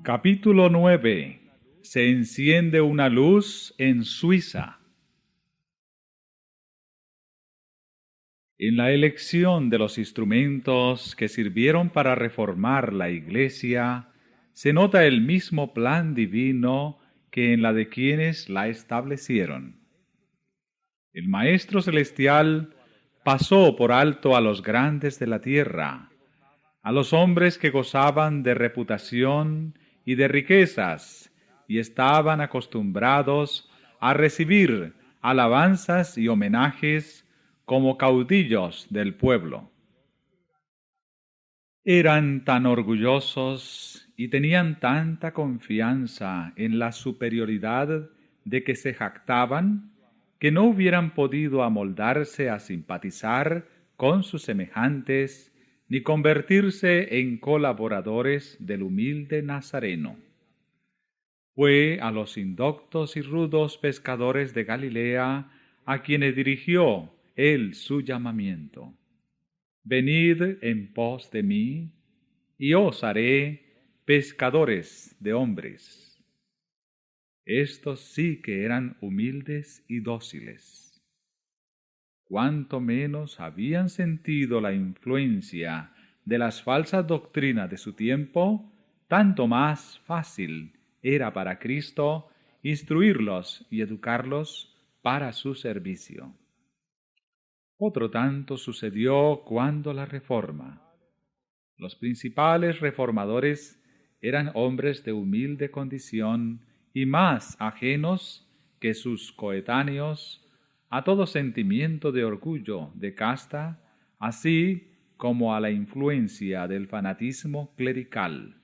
Capítulo 9. Se enciende una luz en Suiza. En la elección de los instrumentos que sirvieron para reformar la Iglesia, se nota el mismo plan divino que en la de quienes la establecieron. El Maestro Celestial pasó por alto a los grandes de la tierra, a los hombres que gozaban de reputación y de riquezas, y estaban acostumbrados a recibir alabanzas y homenajes como caudillos del pueblo. Eran tan orgullosos y tenían tanta confianza en la superioridad de que se jactaban, que no hubieran podido amoldarse a simpatizar con sus semejantes ni convertirse en colaboradores del humilde Nazareno. Fue a los indoctos y rudos pescadores de Galilea a quienes dirigió él su llamamiento. Venid en pos de mí, y os haré pescadores de hombres. Estos sí que eran humildes y dóciles. Cuánto menos habían sentido la influencia de las falsas doctrinas de su tiempo, tanto más fácil era para Cristo instruirlos y educarlos para su servicio. Otro tanto sucedió cuando la Reforma. Los principales reformadores eran hombres de humilde condición y más ajenos que sus coetáneos a todo sentimiento de orgullo, de casta, así como a la influencia del fanatismo clerical.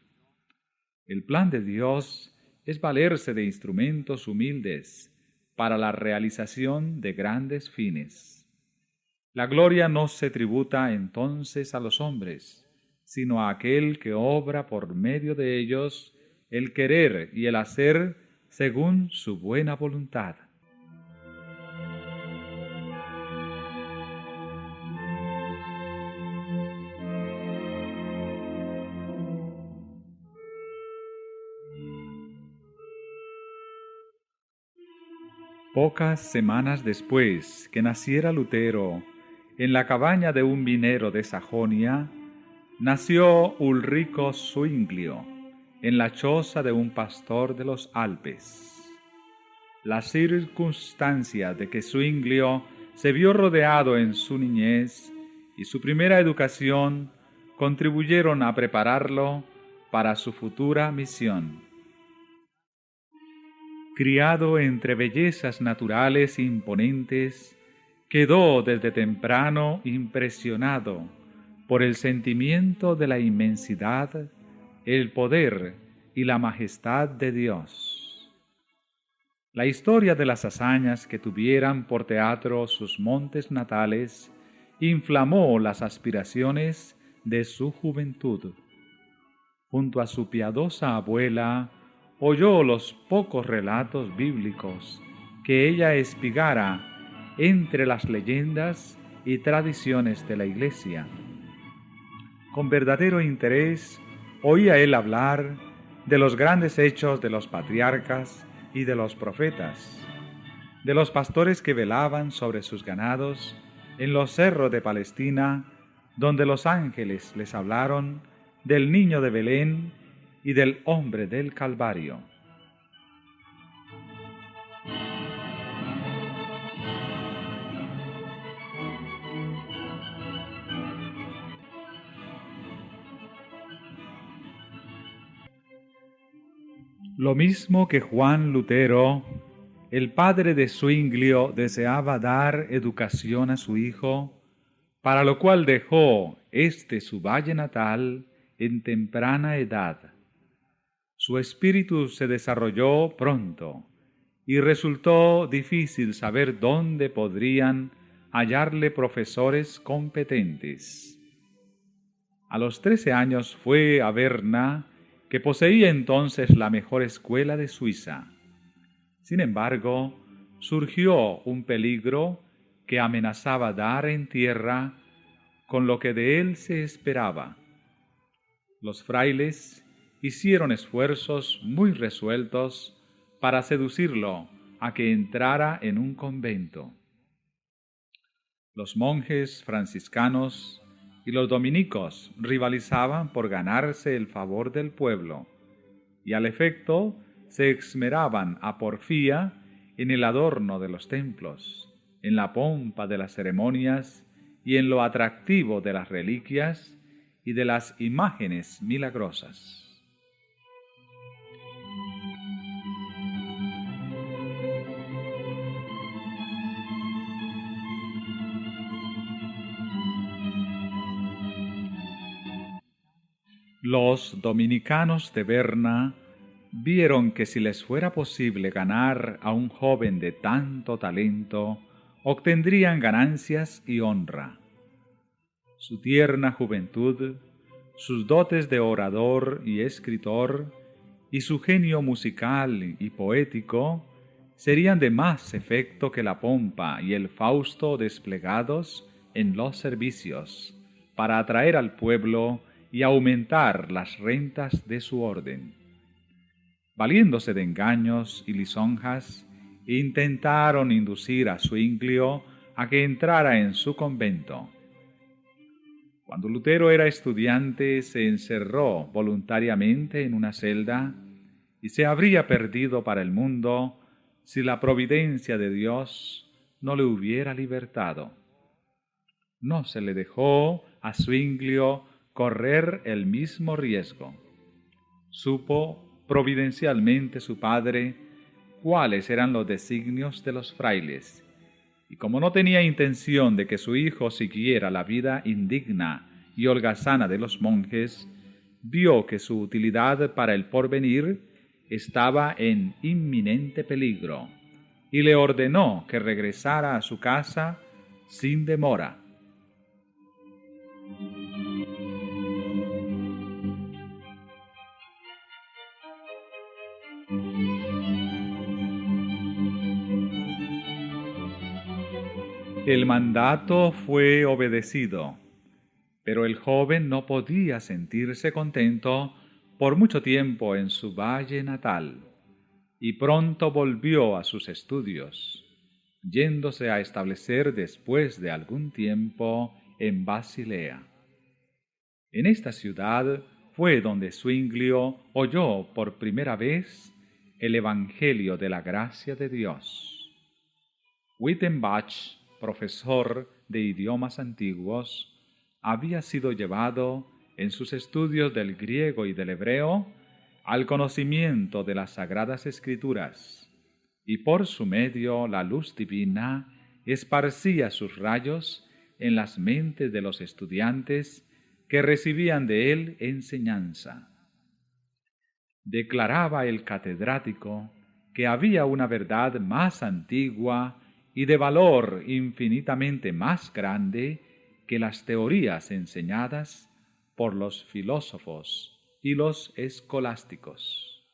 El plan de Dios es valerse de instrumentos humildes para la realización de grandes fines. La gloria no se tributa entonces a los hombres, sino a aquel que obra por medio de ellos el querer y el hacer según su buena voluntad. Pocas semanas después que naciera Lutero, en la cabaña de un minero de Sajonia, nació Ulrico Zwinglio, en la choza de un pastor de los Alpes. La circunstancia de que Zwinglio se vio rodeado en su niñez y su primera educación contribuyeron a prepararlo para su futura misión. Criado entre bellezas naturales imponentes, quedó desde temprano impresionado por el sentimiento de la inmensidad, el poder y la majestad de Dios. La historia de las hazañas que tuvieran por teatro sus montes natales inflamó las aspiraciones de su juventud. Junto a su piadosa abuela, oyó los pocos relatos bíblicos que ella espigara entre las leyendas y tradiciones de la Iglesia. Con verdadero interés oía él hablar de los grandes hechos de los patriarcas y de los profetas, de los pastores que velaban sobre sus ganados en los cerros de Palestina, donde los ángeles les hablaron del niño de Belén y del hombre del Calvario. Lo mismo que Juan Lutero, el padre de Zwinglio deseaba dar educación a su hijo, para lo cual dejó su valle natal en temprana edad. Su espíritu se desarrolló pronto y resultó difícil saber dónde podrían hallarle profesores competentes. A los 13 años fue a Berna, que poseía entonces la mejor escuela de Suiza. Sin embargo, surgió un peligro que amenazaba dar en tierra con lo que de él se esperaba. Los frailes hicieron esfuerzos muy resueltos para seducirlo a que entrara en un convento. Los monjes franciscanos y los dominicos rivalizaban por ganarse el favor del pueblo, y al efecto se esmeraban a porfía en el adorno de los templos, en la pompa de las ceremonias y en lo atractivo de las reliquias y de las imágenes milagrosas. Los dominicanos de Berna vieron que si les fuera posible ganar a un joven de tanto talento, obtendrían ganancias y honra. Su tierna juventud, sus dotes de orador y escritor, y su genio musical y poético, serían de más efecto que la pompa y el Fausto desplegados en los servicios, para atraer al pueblo y aumentar las rentas de su orden. Valiéndose de engaños y lisonjas, intentaron inducir a Zuinglio a que entrara en su convento. Cuando Lutero era estudiante, se encerró voluntariamente en una celda y se habría perdido para el mundo si la providencia de Dios no le hubiera libertado. No se le dejó a Zuinglio correr el mismo riesgo. Supo providencialmente su padre cuáles eran los designios de los frailes, y como no tenía intención de que su hijo siguiera la vida indigna y holgazana de los monjes, vio que su utilidad para el porvenir estaba en inminente peligro, y le ordenó que regresara a su casa sin demora. El mandato fue obedecido, pero el joven no podía sentirse contento por mucho tiempo en su valle natal, y pronto volvió a sus estudios, yéndose a establecer después de algún tiempo en Basilea. En esta ciudad fue donde Zuinglio oyó por primera vez el Evangelio de la gracia de Dios. Wittenbach, profesor de idiomas antiguos, había sido llevado en sus estudios del griego y del hebreo al conocimiento de las sagradas escrituras, y por su medio la luz divina esparcía sus rayos en las mentes de los estudiantes que recibían de él enseñanza. Declaraba el catedrático que había una verdad más antigua y de valor infinitamente más grande que las teorías enseñadas por los filósofos y los escolásticos.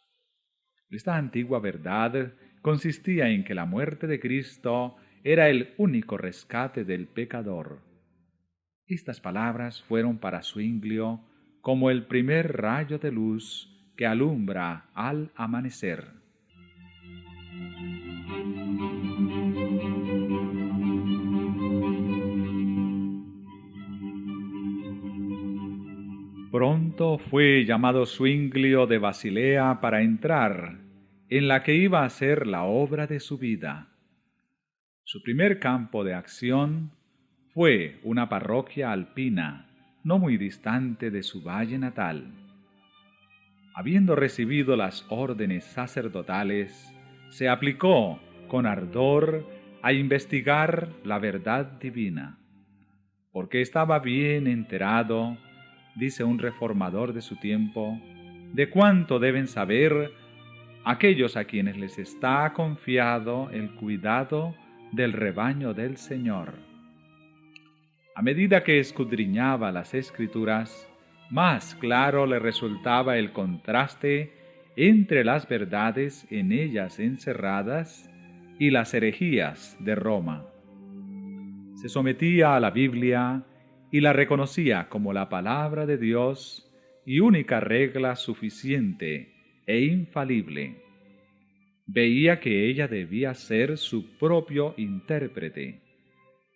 Esta antigua verdad consistía en que la muerte de Cristo era el único rescate del pecador. Estas palabras fueron para Zuinglio como el primer rayo de luz que alumbra al amanecer. Pronto fue llamado Zuinglio de Basilea para entrar en la que iba a ser la obra de su vida. Su primer campo de acción fue una parroquia alpina, no muy distante de su valle natal. Habiendo recibido las órdenes sacerdotales, se aplicó con ardor a investigar la verdad divina, porque estaba bien enterado, dice un reformador de su tiempo, de cuánto deben saber aquellos a quienes les está confiado el cuidado del rebaño del Señor. A medida que escudriñaba las Escrituras, más claro le resultaba el contraste entre las verdades en ellas encerradas y las herejías de Roma. Se sometía a la Biblia y la reconocía como la palabra de Dios y única regla suficiente e infalible. Veía que ella debía ser su propio intérprete.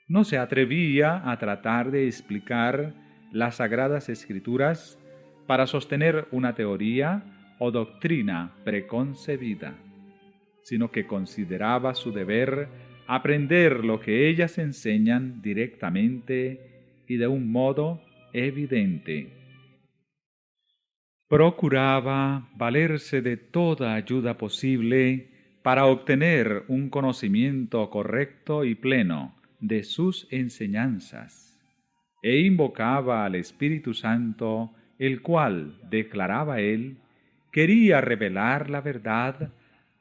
No se atrevía a tratar de explicar las Sagradas Escrituras para sostener una teoría o doctrina preconcebida, sino que consideraba su deber aprender lo que ellas enseñan directamente y de un modo evidente. Procuraba valerse de toda ayuda posible para obtener un conocimiento correcto y pleno de sus enseñanzas, e invocaba al Espíritu Santo, el cual, declaraba él, quería revelar la verdad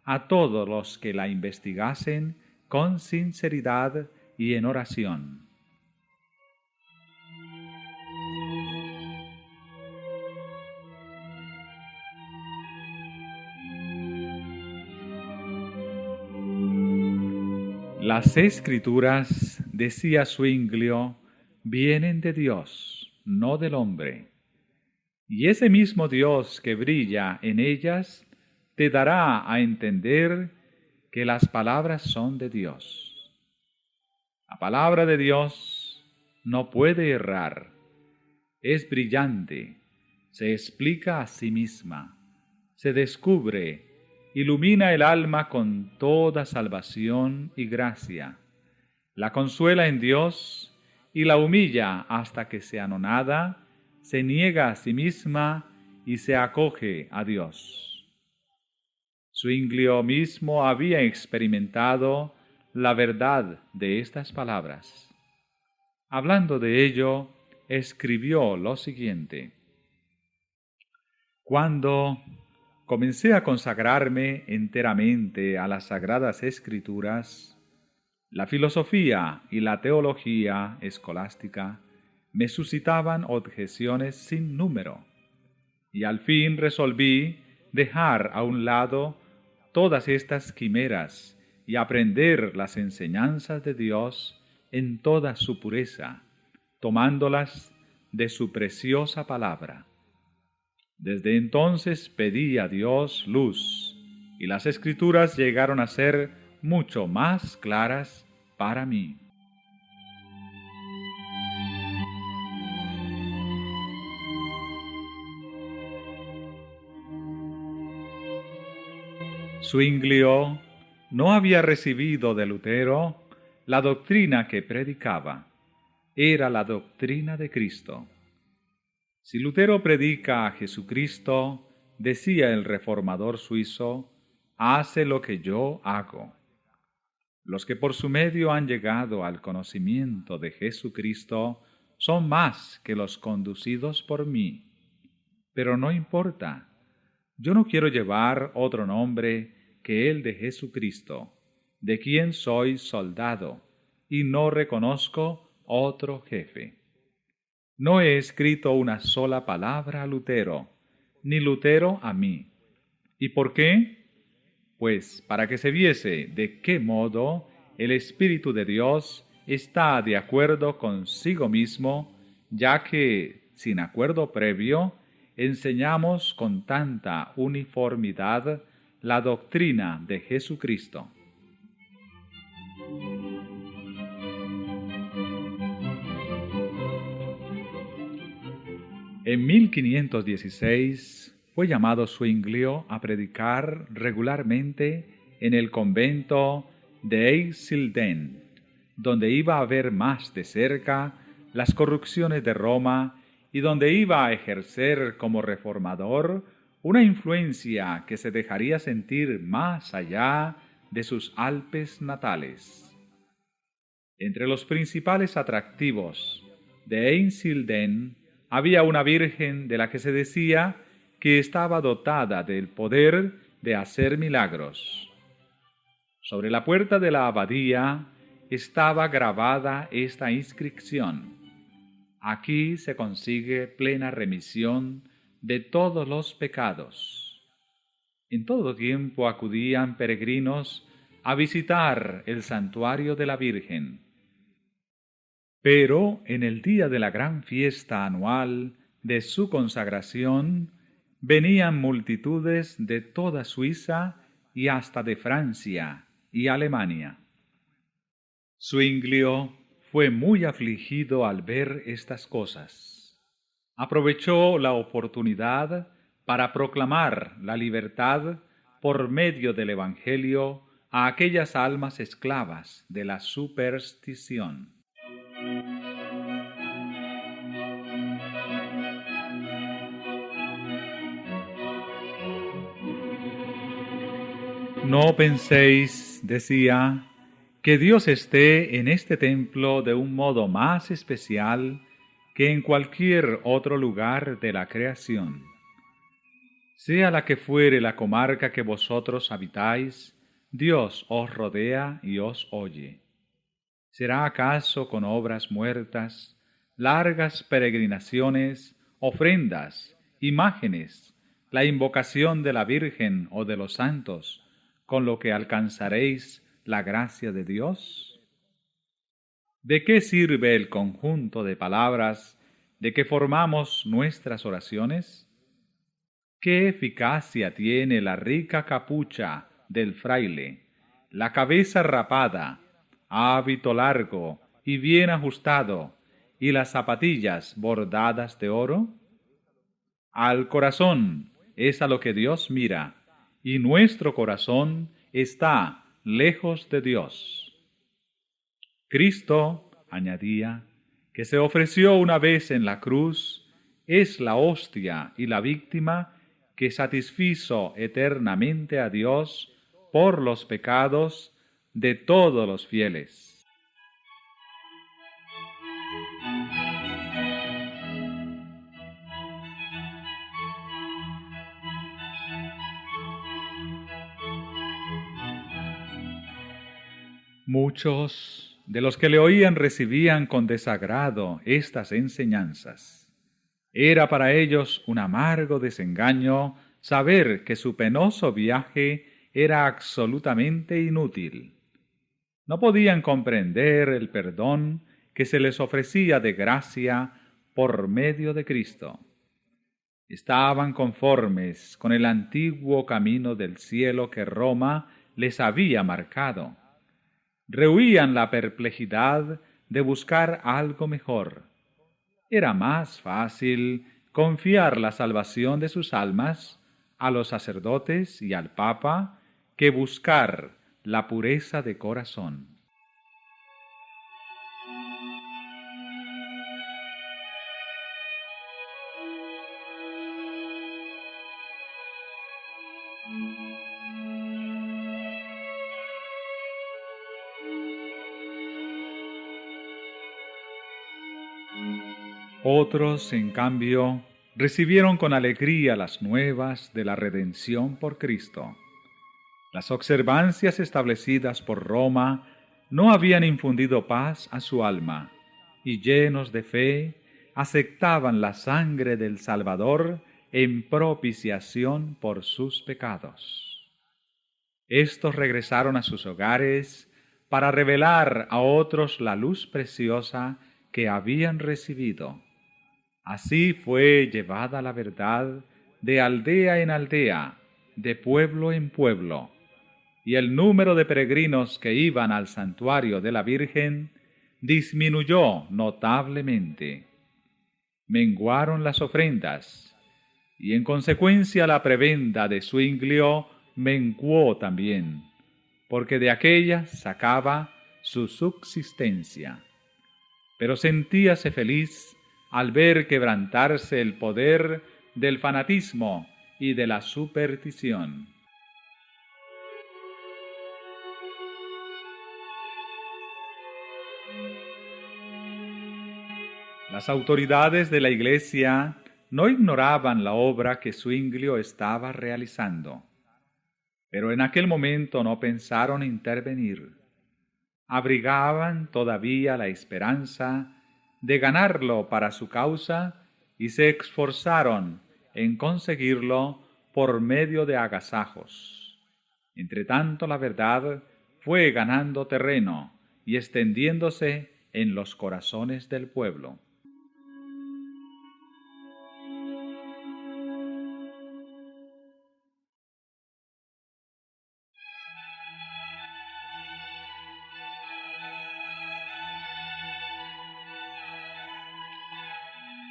a todos los que la investigasen con sinceridad y en oración. Las Escrituras, decía Zwinglio, vienen de Dios, no del hombre. Y ese mismo Dios que brilla en ellas te dará a entender que las palabras son de Dios. La palabra de Dios no puede errar, es brillante, se explica a sí misma, se descubre, ilumina el alma con toda salvación y gracia, la consuela en Dios y la humilla hasta que se anonada, se niega a sí misma y se acoge a Dios. Zwinglio mismo había experimentado la verdad de estas palabras. Hablando de ello, escribió lo siguiente: Cuando comencé a consagrarme enteramente a las Sagradas Escrituras, la filosofía y la teología escolástica me suscitaban objeciones sin número, y al fin resolví dejar a un lado todas estas quimeras y aprender las enseñanzas de Dios en toda su pureza, tomándolas de su preciosa palabra. Desde entonces pedí a Dios luz, y las Escrituras llegaron a ser mucho más claras para mí. Zwinglio no había recibido de Lutero la doctrina que predicaba, era la doctrina de Cristo. Si Lutero predica a Jesucristo, decía el reformador suizo, hace lo que yo hago. Los que por su medio han llegado al conocimiento de Jesucristo son más que los conducidos por mí. Pero no importa, yo no quiero llevar otro nombre que el de Jesucristo, de quien soy soldado, y no reconozco otro jefe. No he escrito una sola palabra a Lutero, ni Lutero a mí. ¿Y por qué? Pues para que se viese de qué modo el Espíritu de Dios está de acuerdo consigo mismo, ya que, sin acuerdo previo, enseñamos con tanta uniformidad la doctrina de Jesucristo. En 1516 fue llamado Zwinglio a predicar regularmente en el convento de Eisleben, donde iba a ver más de cerca las corrupciones de Roma y donde iba a ejercer como reformador una influencia que se dejaría sentir más allá de sus Alpes natales. Entre los principales atractivos de Eisleben había una virgen de la que se decía que estaba dotada del poder de hacer milagros. Sobre la puerta de la abadía estaba grabada esta inscripción: aquí se consigue plena remisión de todos los pecados. En todo tiempo acudían peregrinos a visitar el santuario de la Virgen. Pero en el día de la gran fiesta anual de su consagración, venían multitudes de toda Suiza y hasta de Francia y Alemania. Zuinglio fue muy afligido al ver estas cosas. Aprovechó la oportunidad para proclamar la libertad por medio del Evangelio a aquellas almas esclavas de la superstición. No penséis, decía, que Dios esté en este templo de un modo más especial que en cualquier otro lugar de la creación. Sea la que fuere la comarca que vosotros habitáis, Dios os rodea y os oye. ¿Será acaso con obras muertas, largas peregrinaciones, ofrendas, imágenes, la invocación de la Virgen o de los santos, con lo que alcanzaréis la gracia de Dios? ¿De qué sirve el conjunto de palabras de que formamos nuestras oraciones? ¿Qué eficacia tiene la rica capucha del fraile, la cabeza rapada, hábito largo y bien ajustado, y las zapatillas bordadas de oro? Al corazón es a lo que Dios mira, y nuestro corazón está lejos de Dios. Cristo, añadía, que se ofreció una vez en la cruz, es la hostia y la víctima que satisfizo eternamente a Dios por los pecados de todos los fieles. Muchos de los que le oían recibían con desagrado estas enseñanzas. Era para ellos un amargo desengaño saber que su penoso viaje era absolutamente inútil. No podían comprender el perdón que se les ofrecía de gracia por medio de Cristo. Estaban conformes con el antiguo camino del cielo que Roma les había marcado. Rehuían la perplejidad de buscar algo mejor. Era más fácil confiar la salvación de sus almas a los sacerdotes y al Papa que buscar la pureza de corazón. Otros, en cambio, recibieron con alegría las nuevas de la redención por Cristo. Las observancias establecidas por Roma no habían infundido paz a su alma, y llenos de fe, aceptaban la sangre del Salvador en propiciación por sus pecados. Estos regresaron a sus hogares para revelar a otros la luz preciosa que habían recibido. Así fue llevada la verdad de aldea en aldea, de pueblo en pueblo, y el número de peregrinos que iban al santuario de la Virgen disminuyó notablemente. Menguaron las ofrendas, y en consecuencia la prebenda de Zuinglio menguó también, porque de aquella sacaba su subsistencia. Pero sentíase feliz al ver quebrantarse el poder del fanatismo y de la superstición. Las autoridades de la Iglesia no ignoraban la obra que Zuinglio estaba realizando, pero en aquel momento no pensaron intervenir. Abrigaban todavía la esperanza de ganarlo para su causa y se esforzaron en conseguirlo por medio de agasajos. Entretanto, la verdad fue ganando terreno y extendiéndose en los corazones del pueblo.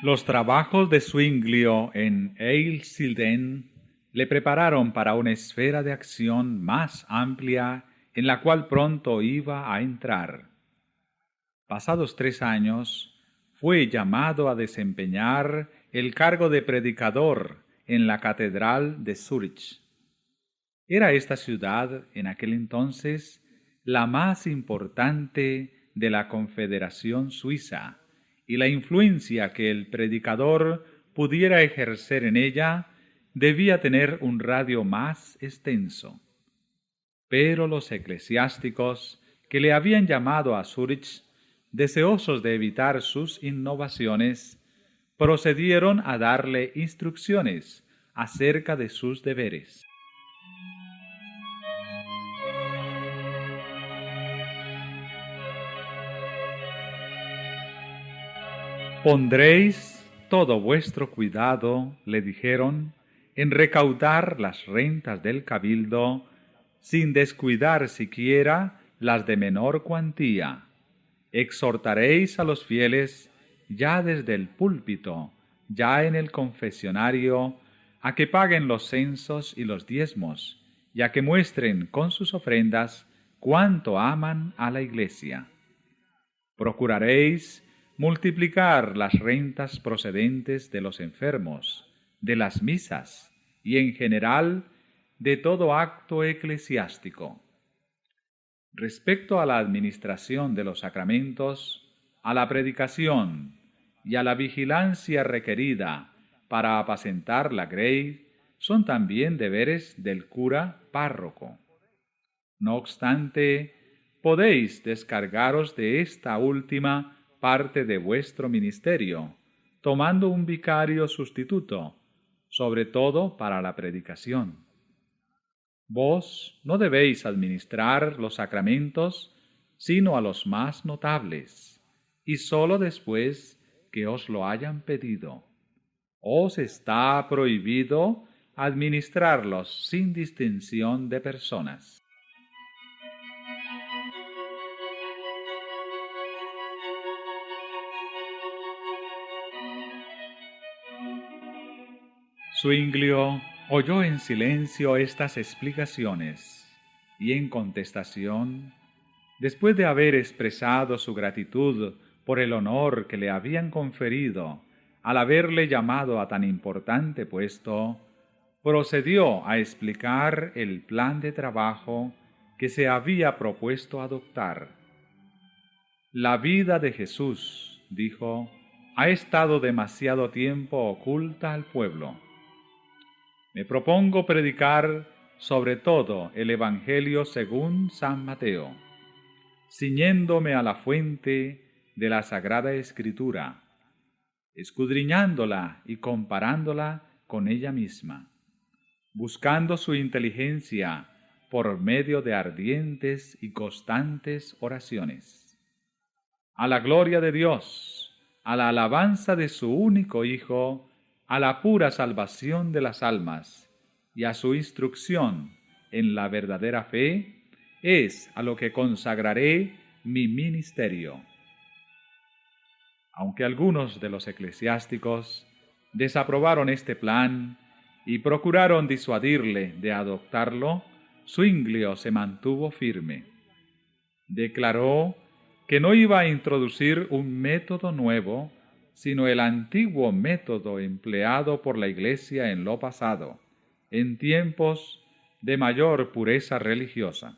Los trabajos de Zwinglio en Eisleben le prepararon para una esfera de acción más amplia en la cual pronto iba a entrar. Pasados 3 años, fue llamado a desempeñar el cargo de predicador en la Catedral de Zúrich. Era esta ciudad, en aquel entonces, la más importante de la Confederación Suiza, y la influencia que el predicador pudiera ejercer en ella debía tener un radio más extenso. Pero los eclesiásticos que le habían llamado a Zúrich, deseosos de evitar sus innovaciones, procedieron a darle instrucciones acerca de sus deberes. Pondréis todo vuestro cuidado, le dijeron, en recaudar las rentas del cabildo, sin descuidar siquiera las de menor cuantía. Exhortaréis a los fieles, ya desde el púlpito, ya en el confesionario, a que paguen los censos y los diezmos, y a que muestren con sus ofrendas cuánto aman a la Iglesia. Procuraréis multiplicar las rentas procedentes de los enfermos, de las misas y en general de todo acto eclesiástico. Respecto a la administración de los sacramentos, a la predicación y a la vigilancia requerida para apacentar la grey, son también deberes del cura párroco. No obstante, podéis descargaros de esta última parte de vuestro ministerio, tomando un vicario sustituto, sobre todo para la predicación. Vos no debéis administrar los sacramentos sino a los más notables, y sólo después que os lo hayan pedido. Os está prohibido administrarlos sin distinción de personas. Zwinglio oyó en silencio estas explicaciones y en contestación, después de haber expresado su gratitud por el honor que le habían conferido al haberle llamado a tan importante puesto, procedió a explicar el plan de trabajo que se había propuesto adoptar. La vida de Jesús, dijo, ha estado demasiado tiempo oculta al pueblo. Me propongo predicar sobre todo el Evangelio según San Mateo, ciñéndome a la fuente de la Sagrada Escritura, escudriñándola y comparándola con ella misma, buscando su inteligencia por medio de ardientes y constantes oraciones. A la gloria de Dios, a la alabanza de su único Hijo, a la pura salvación de las almas y a su instrucción en la verdadera fe, es a lo que consagraré mi ministerio. Aunque algunos de los eclesiásticos desaprobaron este plan y procuraron disuadirle de adoptarlo, Zwinglio se mantuvo firme. Declaró que no iba a introducir un método nuevo, sino el antiguo método empleado por la Iglesia en lo pasado, en tiempos de mayor pureza religiosa.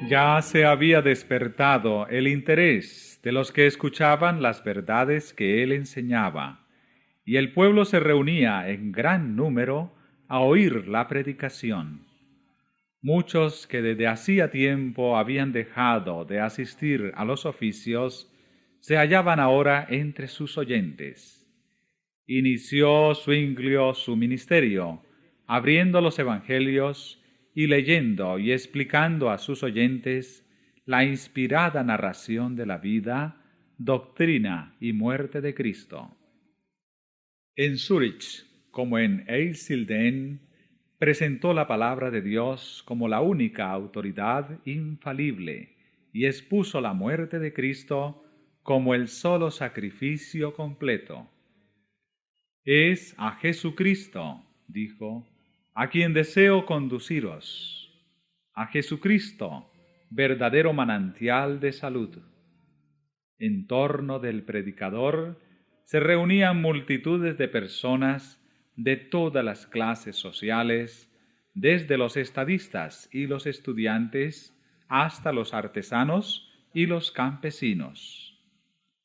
Ya se había despertado el interés de los que escuchaban las verdades que él enseñaba, y el pueblo se reunía en gran número a oír la predicación. Muchos que desde hacía tiempo habían dejado de asistir a los oficios se hallaban ahora entre sus oyentes. Inició Zwinglio su ministerio, abriendo los evangelios y leyendo y explicando a sus oyentes la inspirada narración de la vida, doctrina y muerte de Cristo. En Zúrich, como en Eisleben, presentó la palabra de Dios como la única autoridad infalible y expuso la muerte de Cristo como el solo sacrificio completo. Es a Jesucristo, dijo, a quien deseo conduciros, a Jesucristo, verdadero manantial de salud. En torno del predicador se reunían multitudes de personas de todas las clases sociales, desde los estadistas y los estudiantes hasta los artesanos y los campesinos.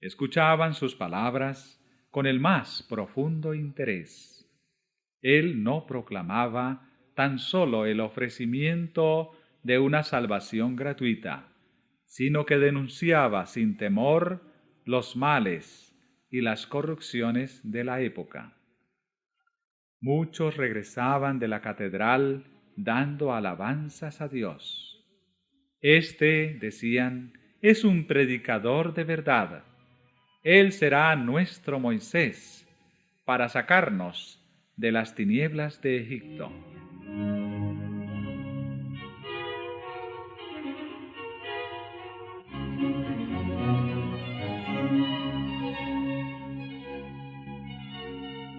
Escuchaban sus palabras con el más profundo interés. Él no proclamaba tan solo el ofrecimiento de una salvación gratuita, sino que denunciaba sin temor los males y las corrupciones de la época. Muchos regresaban de la catedral dando alabanzas a Dios. Este, decían, es un predicador de verdad. Él será nuestro Moisés para sacarnos de las tinieblas de Egipto.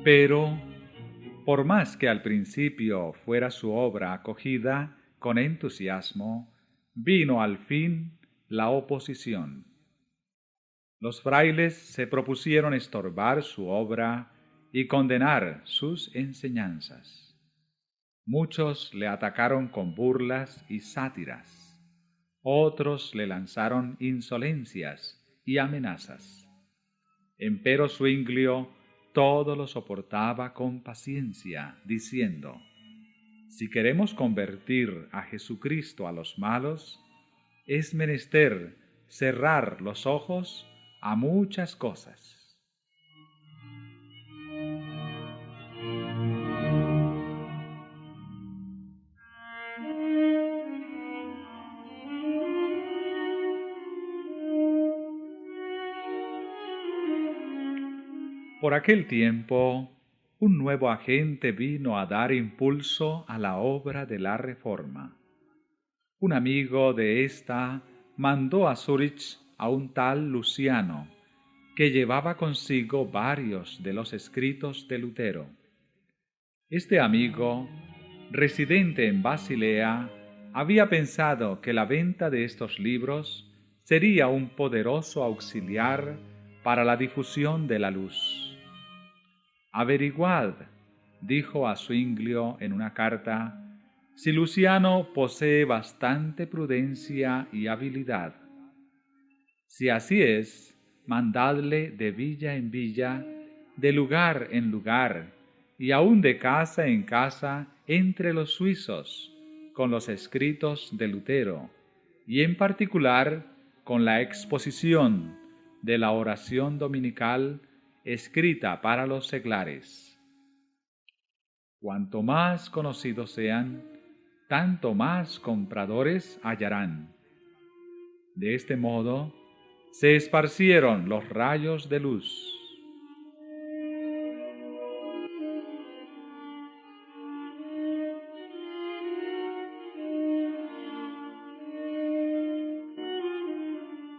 Pero, por más que al principio fuera su obra acogida con entusiasmo, vino al fin la oposición. Los frailes se propusieron estorbar su obra y condenar sus enseñanzas. Muchos le atacaron con burlas y sátiras. Otros le lanzaron insolencias y amenazas. Empero Zuinglio todo lo soportaba con paciencia, diciendo: si queremos convertir a Jesucristo a los malos, es menester cerrar los ojos a muchas cosas. Por aquel tiempo, un nuevo agente vino a dar impulso a la obra de la reforma. Un amigo de ésta mandó a Zúrich a un tal Luciano, que llevaba consigo varios de los escritos de Lutero. Este amigo, residente en Basilea, había pensado que la venta de estos libros sería un poderoso auxiliar para la difusión de la luz. Averiguad, dijo a Zuinglio en una carta, si Luciano posee bastante prudencia y habilidad. Si así es, mandadle de villa en villa, de lugar en lugar, y aun de casa en casa entre los suizos, con los escritos de Lutero, y en particular con la exposición de la oración dominical escrita para los seglares. Cuanto más conocidos sean, tanto más compradores hallarán. De este modo, se esparcieron los rayos de luz.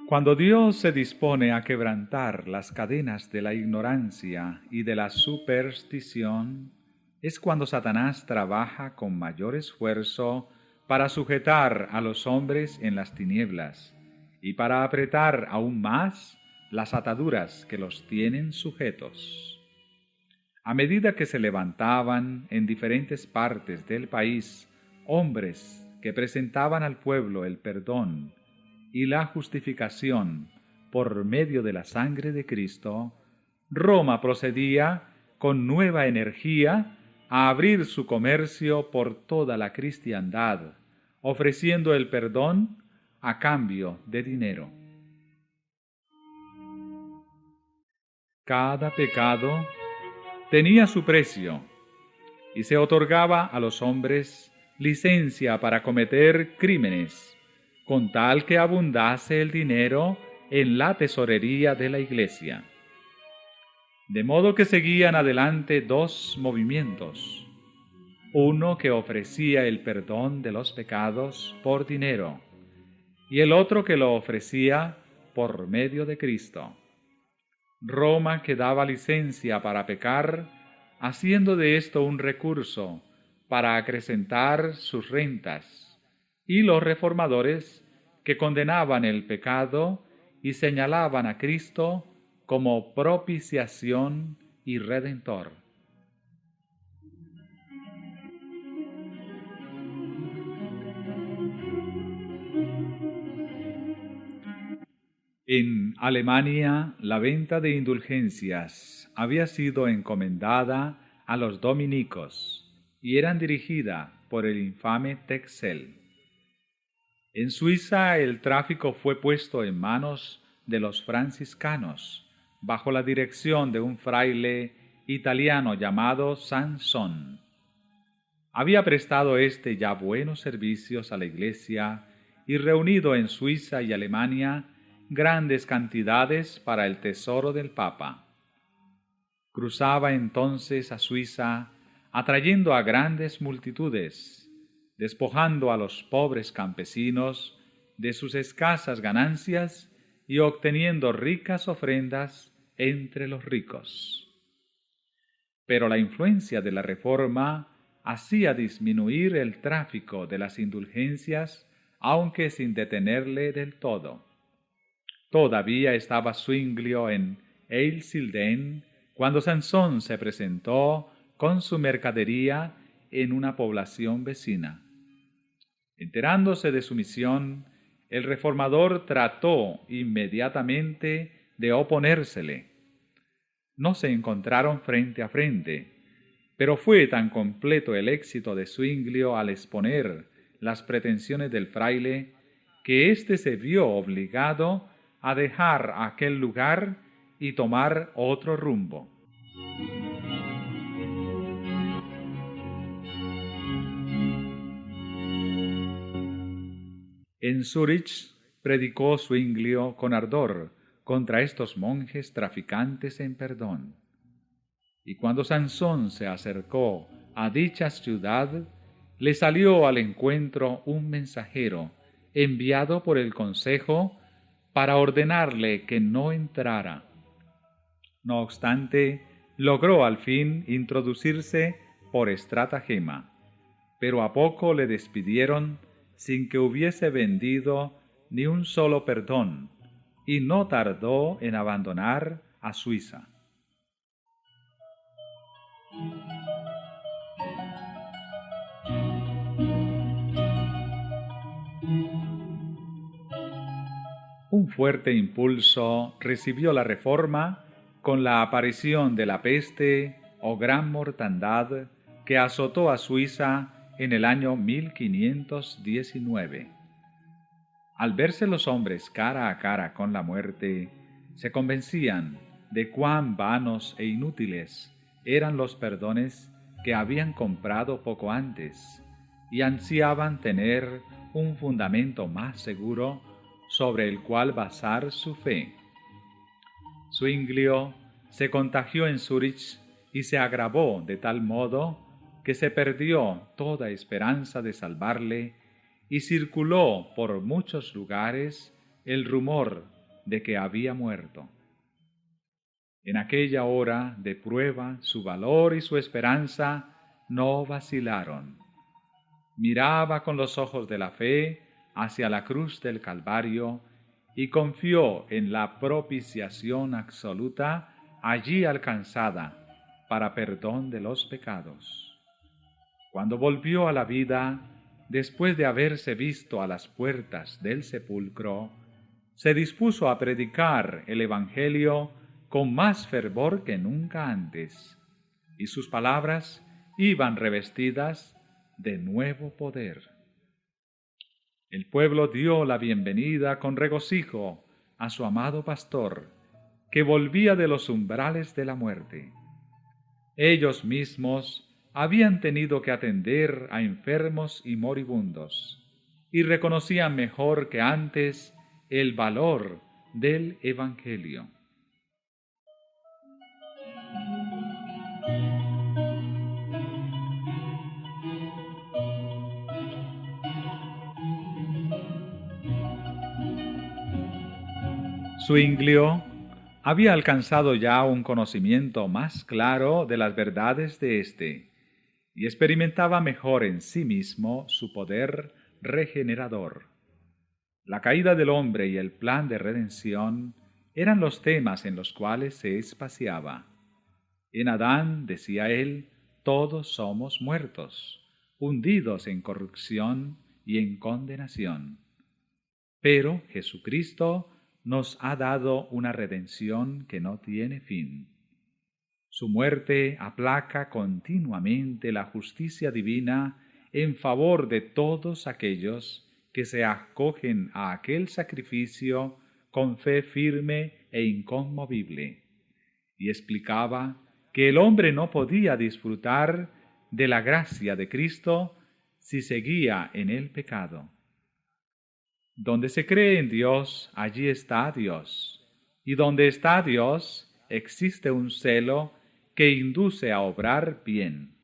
Cuando Dios se dispone a quebrantar las cadenas de la ignorancia y de la superstición, es cuando Satanás trabaja con mayor esfuerzo para sujetar a los hombres en las tinieblas y para apretar aún más las ataduras que los tienen sujetos. A medida que se levantaban en diferentes partes del país hombres que presentaban al pueblo el perdón y la justificación por medio de la sangre de Cristo, Roma procedía con nueva energía a abrir su comercio por toda la cristiandad, ofreciendo el perdón a cambio de dinero. Cada pecado tenía su precio y se otorgaba a los hombres licencia para cometer crímenes, con tal que abundase el dinero en la tesorería de la Iglesia. De modo que seguían adelante dos movimientos. uno que ofrecía el perdón de los pecados por dinero, y el otro que lo ofrecía por medio de Cristo. Roma que daba licencia para pecar, haciendo de esto un recurso para acrecentar sus rentas, y los reformadores que condenaban el pecado y señalaban a Cristo como propiciación y redentor. En Alemania, la venta de indulgencias había sido encomendada a los dominicos y eran dirigida por el infame Texel. En Suiza, el tráfico fue puesto en manos de los franciscanos, bajo la dirección de un fraile italiano llamado Sansón. Había prestado éste ya buenos servicios a la Iglesia y reunido en Suiza y Alemania grandes cantidades para el tesoro del Papa. Cruzaba entonces a Suiza, atrayendo a grandes multitudes, despojando a los pobres campesinos de sus escasas ganancias y obteniendo ricas ofrendas entre los ricos. Pero la influencia de la Reforma hacía disminuir el tráfico de las indulgencias, aunque sin detenerle del todo. Todavía estaba Zuinglio en Eisleben cuando Sansón se presentó con su mercadería en una población vecina. Enterándose de su misión, el reformador trató inmediatamente de oponérsele. No se encontraron frente a frente, pero fue tan completo el éxito de Zuinglio al exponer las pretensiones del fraile que éste se vio obligado a dejar aquel lugar y tomar otro rumbo. En Zúrich predicó Zuinglio con ardor contra estos monjes traficantes en perdón. Y cuando Sansón se acercó a dicha ciudad, le salió al encuentro un mensajero enviado por el consejo para ordenarle que no entrara. No obstante, logró al fin introducirse por estratagema, pero a poco le despidieron sin que hubiese vendido ni un solo perdón, y no tardó en abandonar a Suiza. Un fuerte impulso recibió la Reforma con la aparición de la peste o gran mortandad que azotó a Suiza en el año 1519. Al verse los hombres cara a cara con la muerte, se convencían de cuán vanos e inútiles eran los perdones que habían comprado poco antes, y ansiaban tener un fundamento más seguro sobre el cual basar su fe. Zuinglio se contagió en Zúrich y se agravó de tal modo que se perdió toda esperanza de salvarle y circuló por muchos lugares el rumor de que había muerto. En aquella hora de prueba, su valor y su esperanza no vacilaron. Miraba con los ojos de la fe hacia la cruz del Calvario y confió en la propiciación absoluta allí alcanzada para perdón de los pecados. Cuando volvió a la vida, después de haberse visto a las puertas del sepulcro, se dispuso a predicar el Evangelio con más fervor que nunca antes, y sus palabras iban revestidas de nuevo poder. El pueblo dio la bienvenida con regocijo a su amado pastor, que volvía de los umbrales de la muerte. Ellos mismos habían tenido que atender a enfermos y moribundos, y reconocían mejor que antes el valor del Evangelio. Zwinglio había alcanzado ya un conocimiento más claro de las verdades de éste y experimentaba mejor en sí mismo su poder regenerador. La caída del hombre y el plan de redención eran los temas en los cuales se espaciaba. En Adán, decía él, todos somos muertos, hundidos en corrupción y en condenación. Pero Jesucristo nos ha dado una redención que no tiene fin. Su muerte aplaca continuamente la justicia divina en favor de todos aquellos que se acogen a aquel sacrificio con fe firme e inconmovible. Y explicaba que el hombre no podía disfrutar de la gracia de Cristo si seguía en el pecado. Donde se cree en Dios, allí está Dios. Y donde está Dios, existe un celo que induce a obrar bien.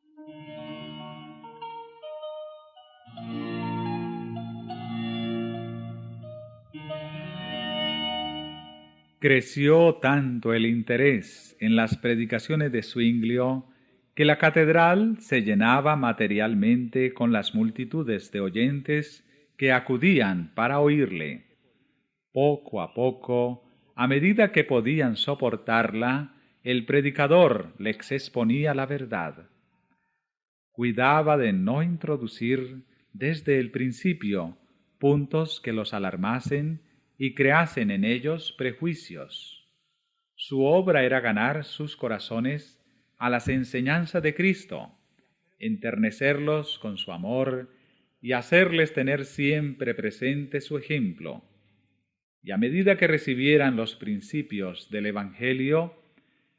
Creció tanto el interés en las predicaciones de Zwinglio que la catedral se llenaba materialmente con las multitudes de oyentes que acudían para oírle. Poco a poco, a medida que podían soportarla, el predicador les exponía la verdad. Cuidaba de no introducir desde el principio puntos que los alarmasen y creasen en ellos prejuicios. Su obra era ganar sus corazones a las enseñanzas de Cristo, enternecerlos con su amor y hacerles tener siempre presente su ejemplo. Y a medida que recibieran los principios del Evangelio,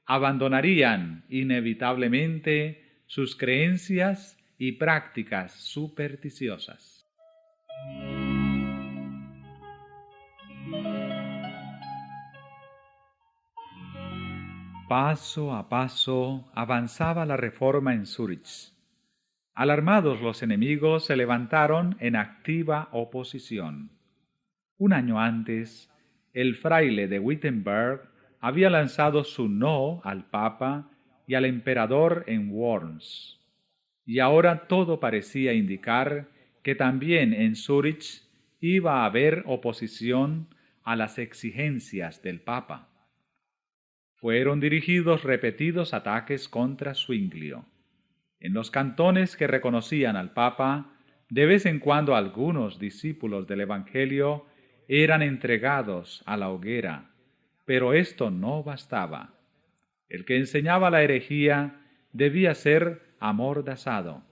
abandonarían inevitablemente sus creencias y prácticas supersticiosas. Paso a paso avanzaba la reforma en Zúrich. Alarmados los enemigos se levantaron en activa oposición. Un año antes, el fraile de Wittenberg había lanzado su no al Papa y al emperador en Worms, y ahora todo parecía indicar que también en Zúrich iba a haber oposición a las exigencias del Papa. Fueron dirigidos repetidos ataques contra Zwinglio. En los cantones que reconocían al Papa, de vez en cuando algunos discípulos del Evangelio eran entregados a la hoguera, pero esto no bastaba. El que enseñaba la herejía debía ser amordazado.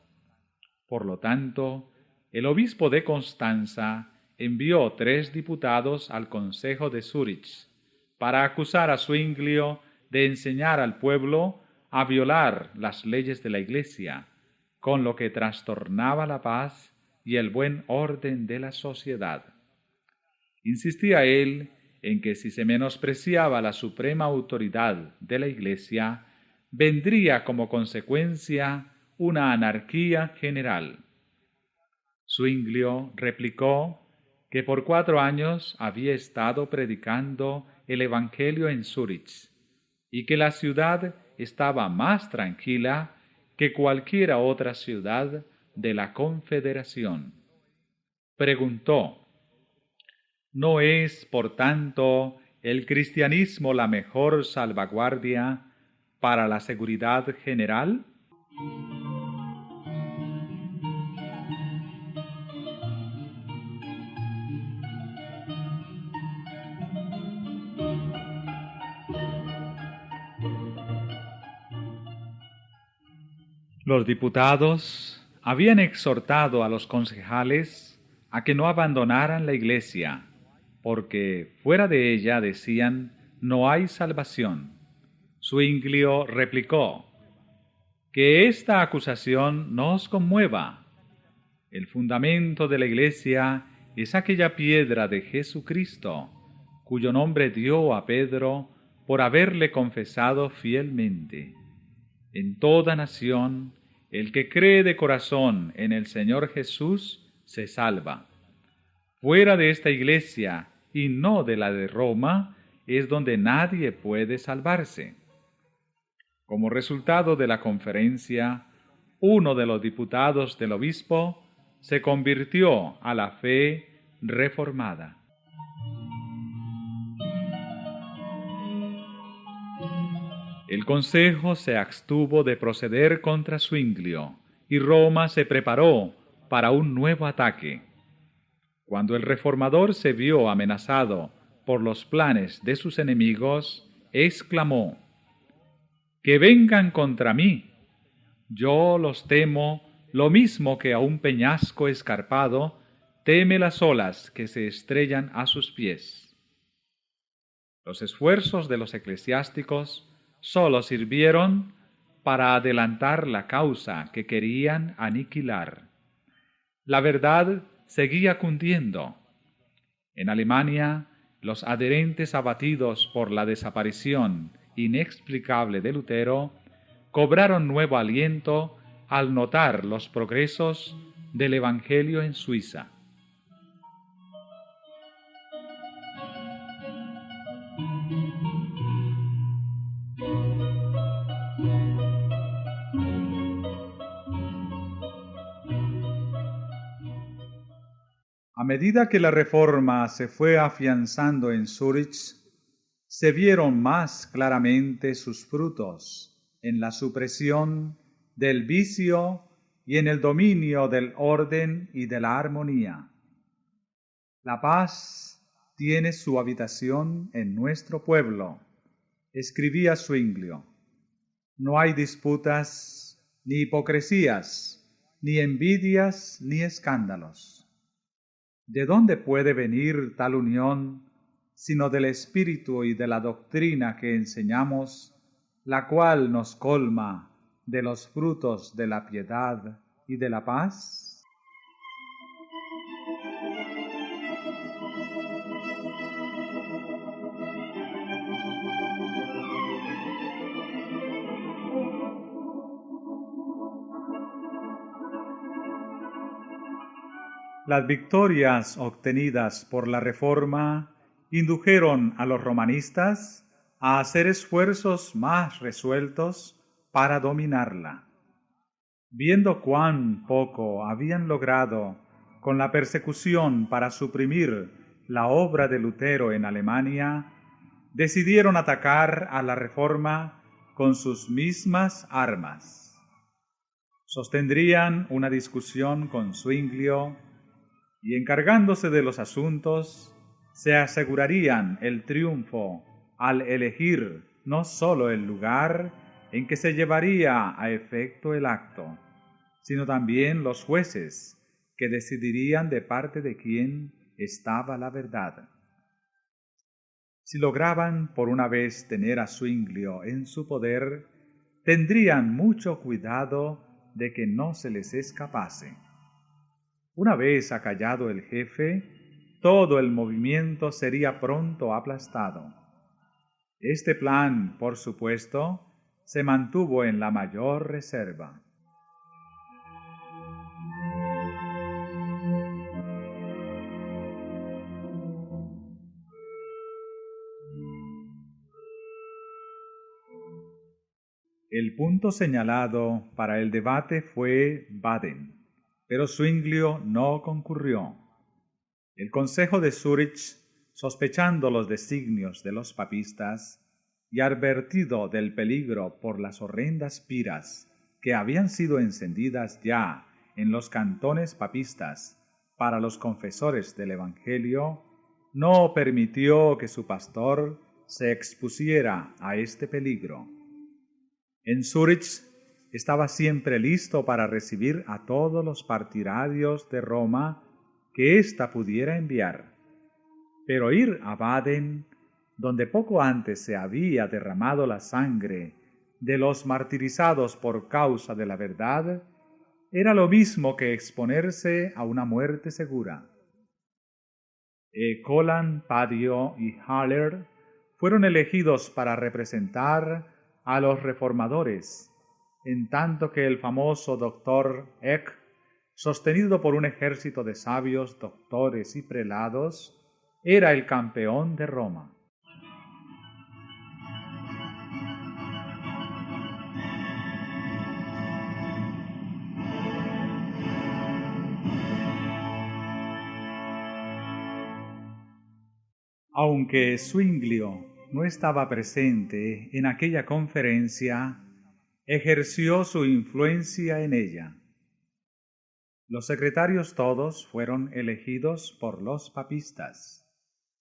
Por lo tanto, el obispo de Constanza envió 3 diputados al Consejo de Zúrich para acusar a Zwinglio de enseñar al pueblo a violar las leyes de la Iglesia, con lo que trastornaba la paz y el buen orden de la sociedad. Insistía él en que si se menospreciaba la suprema autoridad de la Iglesia, vendría como consecuencia una anarquía general. Zwinglio replicó que por 4 años había estado predicando el Evangelio en Zúrich y que la ciudad estaba más tranquila que cualquier otra ciudad de la Confederación. Preguntó: ¿no es, por tanto, el cristianismo la mejor salvaguardia para la seguridad general? Los diputados habían exhortado a los concejales a que no abandonaran la iglesia, porque fuera de ella, decían, no hay salvación. Zwinglio replicó: que esta acusación no os conmueva. El fundamento de la iglesia es aquella piedra de Jesucristo, cuyo nombre dio a Pedro por haberle confesado fielmente. En toda nación, el que cree de corazón en el Señor Jesús se salva. Fuera de esta iglesia y no de la de Roma, es donde nadie puede salvarse. Como resultado de la conferencia, uno de los diputados del obispo se convirtió a la fe reformada. El consejo se abstuvo de proceder contra Zuinglio y Roma se preparó para un nuevo ataque. Cuando el reformador se vio amenazado por los planes de sus enemigos, exclamó: «¡Que vengan contra mí! Yo los temo lo mismo que a un peñasco escarpado teme las olas que se estrellan a sus pies». Los esfuerzos de los eclesiásticos solo sirvieron para adelantar la causa que querían aniquilar. La verdad seguía cundiendo. En Alemania, los adherentes abatidos por la desaparición inexplicable de Lutero cobraron nuevo aliento al notar los progresos del Evangelio en Suiza. A medida que la reforma se fue afianzando en Zúrich, se vieron más claramente sus frutos en la supresión del vicio y en el dominio del orden y de la armonía. La paz tiene su habitación en nuestro pueblo, escribía Zuinglio. No hay disputas, ni hipocresías, ni envidias, ni escándalos. ¿De dónde puede venir tal unión, sino del Espíritu y de la doctrina que enseñamos, la cual nos colma de los frutos de la piedad y de la paz? Las victorias obtenidas por la Reforma indujeron a los romanistas a hacer esfuerzos más resueltos para dominarla. Viendo cuán poco habían logrado con la persecución para suprimir la obra de Lutero en Alemania, decidieron atacar a la Reforma con sus mismas armas. Sostendrían una discusión con Zuinglio y, encargándose de los asuntos, se asegurarían el triunfo al elegir no sólo el lugar en que se llevaría a efecto el acto, sino también los jueces que decidirían de parte de quién estaba la verdad. Si lograban por una vez tener a Zuinglio en su poder, tendrían mucho cuidado de que no se les escapase. Una vez acallado el jefe, todo el movimiento sería pronto aplastado. Este plan, por supuesto, se mantuvo en la mayor reserva. El punto señalado para el debate fue Baden, pero Zuinglio no concurrió. El Consejo de Zúrich, sospechando los designios de los papistas y advertido del peligro por las horrendas piras que habían sido encendidas ya en los cantones papistas para los confesores del Evangelio, no permitió que su pastor se expusiera a este peligro. En Zúrich estaba siempre listo para recibir a todos los partidarios de Roma que ésta pudiera enviar. Pero ir a Baden, donde poco antes se había derramado la sangre de los martirizados por causa de la verdad, era lo mismo que exponerse a una muerte segura. Colin, Padio y Haller fueron elegidos para representar a los reformadores, en tanto que el famoso doctor Eck, sostenido por un ejército de sabios, doctores y prelados, era el campeón de Roma. Aunque Zwinglio no estaba presente en aquella conferencia, ejerció su influencia en ella. Los secretarios todos fueron elegidos por los papistas,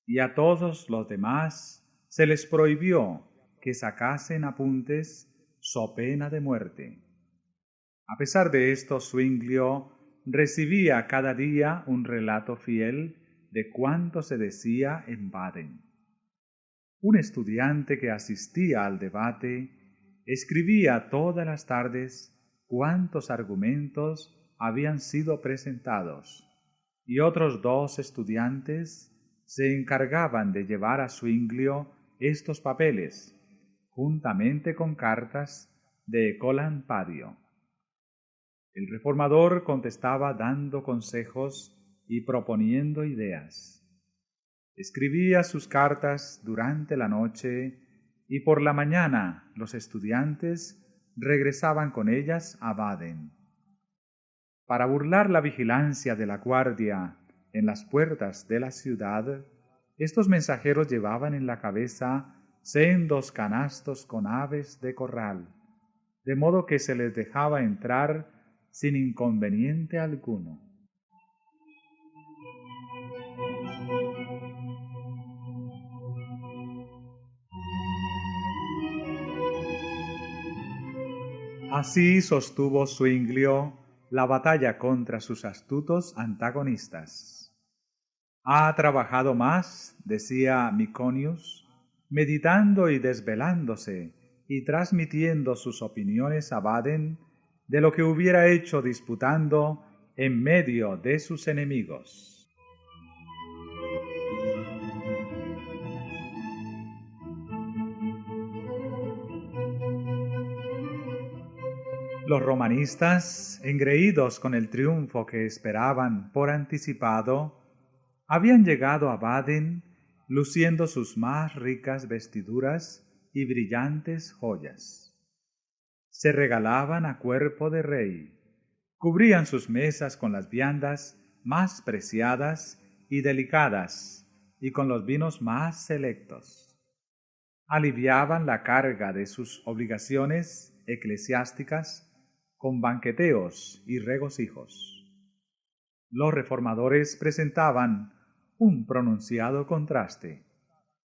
y a todos los demás se les prohibió que sacasen apuntes so pena de muerte. A pesar de esto, Zwinglio recibía cada día un relato fiel de cuanto se decía en Baden. Un estudiante que asistía al debate escribía todas las tardes cuántos argumentos habían sido presentados, y otros 2 estudiantes se encargaban de llevar a Zwinglio estos papeles, juntamente con cartas de Ecolampadio. El reformador contestaba dando consejos y proponiendo ideas. Escribía sus cartas durante la noche y por la mañana los estudiantes regresaban con ellas a Baden. Para burlar la vigilancia de la guardia en las puertas de la ciudad, estos mensajeros llevaban en la cabeza sendos canastos con aves de corral, de modo que se les dejaba entrar sin inconveniente alguno. Así sostuvo Zwinglio la batalla contra sus astutos antagonistas. Ha trabajado más, decía Miconius, meditando y desvelándose y transmitiendo sus opiniones a Baden, de lo que hubiera hecho disputando en medio de sus enemigos. Los romanistas, engreídos con el triunfo que esperaban por anticipado, habían llegado a Baden luciendo sus más ricas vestiduras y brillantes joyas. Se regalaban a cuerpo de rey, cubrían sus mesas con las viandas más preciadas y delicadas y con los vinos más selectos. Aliviaban la carga de sus obligaciones eclesiásticas con banqueteos y regocijos. Los reformadores presentaban un pronunciado contraste,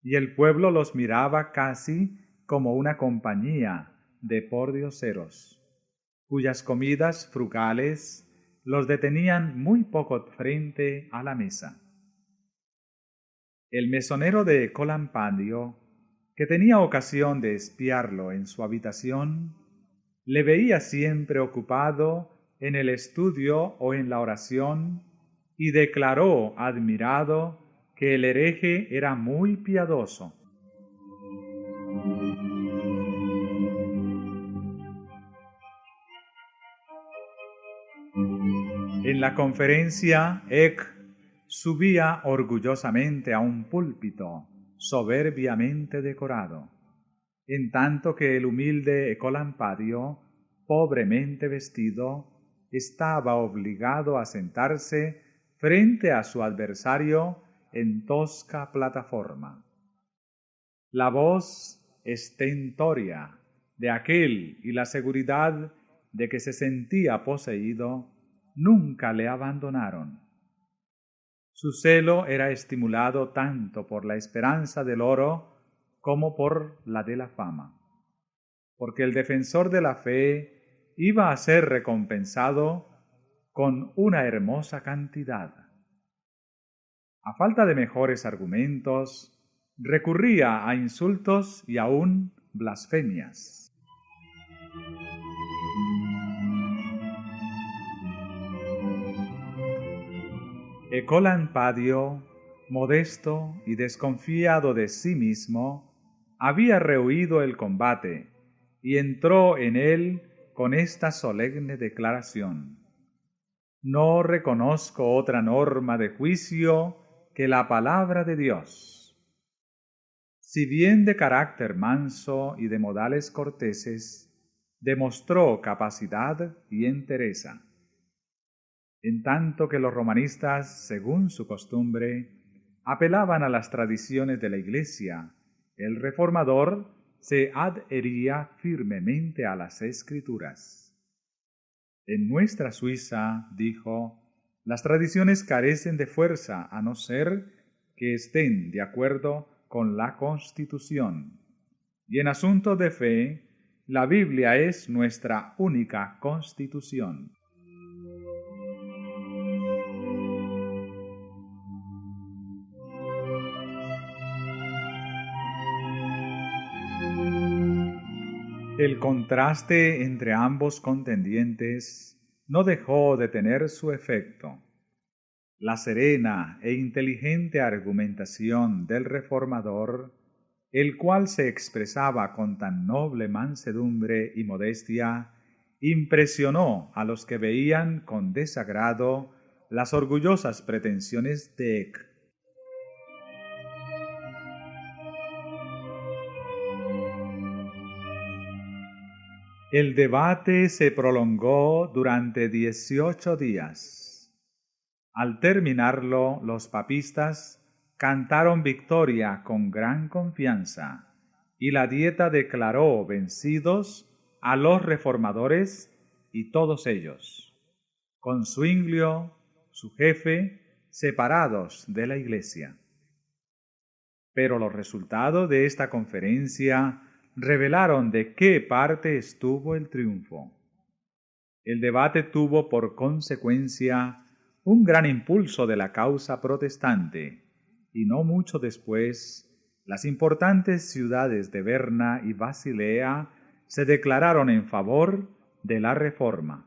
y el pueblo los miraba casi como una compañía de pordioseros, cuyas comidas frugales los detenían muy poco frente a la mesa. El mesonero de Ecolampadio, que tenía ocasión de espiarlo en su habitación, le veía siempre ocupado en el estudio o en la oración, y declaró admirado que el hereje era muy piadoso. En la conferencia, Eck subía orgullosamente a un púlpito soberbiamente decorado, en tanto que el humilde Ecolampadio, pobremente vestido, estaba obligado a sentarse frente a su adversario en tosca plataforma. La voz estentórea de aquel y la seguridad de que se sentía poseído nunca le abandonaron. Su celo era estimulado tanto por la esperanza del oro como por la de la fama, porque el defensor de la fe iba a ser recompensado con una hermosa cantidad. A falta de mejores argumentos, recurría a insultos y aún blasfemias. Ecolampadio, modesto y desconfiado de sí mismo, había rehuido el combate y entró en él con esta solemne declaración: no reconozco otra norma de juicio que la palabra de Dios. Si bien de carácter manso y de modales corteses, demostró capacidad y entereza. En tanto que los romanistas, según su costumbre, apelaban a las tradiciones de la Iglesia, el reformador se adhería firmemente a las Escrituras. En nuestra Suiza, dijo, las tradiciones carecen de fuerza a no ser que estén de acuerdo con la Constitución. Y en asuntos de fe, la Biblia es nuestra única Constitución. El contraste entre ambos contendientes no dejó de tener su efecto. La serena e inteligente argumentación del reformador, el cual se expresaba con tan noble mansedumbre y modestia, impresionó a los que veían con desagrado las orgullosas pretensiones de Eck. El debate se prolongó durante 18 días. Al terminarlo, los papistas cantaron victoria con gran confianza, y la Dieta declaró vencidos a los reformadores y todos ellos, con Zwinglio, su jefe, separados de la Iglesia. Pero los resultados de esta conferencia revelaron de qué parte estuvo el triunfo. El debate tuvo por consecuencia un gran impulso de la causa protestante, y no mucho después, las importantes ciudades de Berna y Basilea se declararon en favor de la Reforma.